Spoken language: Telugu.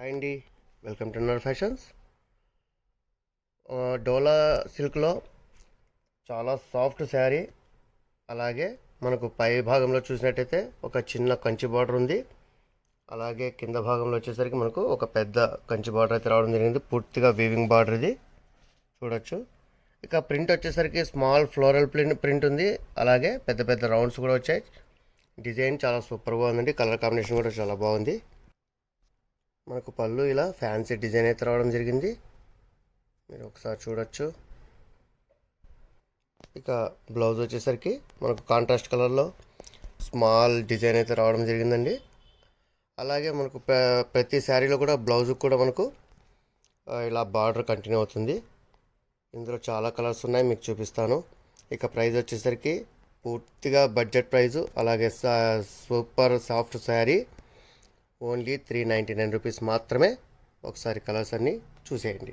హాయ్ అండి, వెల్కమ్ టు నర్ ఫ్యాషన్స్. డోలా సిల్క్లో చాలా సాఫ్ట్ శారీ. అలాగే మనకు పై భాగంలో చూసినట్టయితే ఒక చిన్న కంచి బార్డర్ ఉంది. అలాగే కింద భాగంలో వచ్చేసరికి మనకు ఒక పెద్ద కంచి బార్డర్ అయితే రావడం జరిగింది. పూర్తిగా వీవింగ్ బార్డర్ ఇది చూడొచ్చు. ఇక ప్రింట్ వచ్చేసరికి స్మాల్ ఫ్లోరల్ ప్రింట్ ఉంది. అలాగే పెద్ద పెద్ద రౌండ్స్ కూడా వచ్చాయి. డిజైన్ చాలా సూపర్గా ఉందండి. కలర్ కాంబినేషన్ కూడా చాలా బాగుంది. మనకు పళ్ళు ఇలా ఫ్యాన్సీ డిజైన్ అయితే రావడం జరిగింది, మీరు ఒకసారి చూడొచ్చు. ఇక బ్లౌజ్ వచ్చేసరికి మనకు కాంట్రాస్ట్ కలర్లో స్మాల్ డిజైన్ అయితే రావడం జరిగిందండి. అలాగే మనకు ప్రతి శారీలో కూడా బ్లౌజ్ కూడా మనకు ఇలా బార్డర్ కంటిన్యూ అవుతుంది. ఇందులో చాలా కలర్స్ ఉన్నాయి, మీకు చూపిస్తాను. ఇక ప్రైస్ వచ్చేసరికి పూర్తిగా బడ్జెట్ ప్రైజు. అలాగే super soft sari only 399 rupees మాత్రమే. ఒకసారి కలర్స్ అన్నీ చూసేయండి.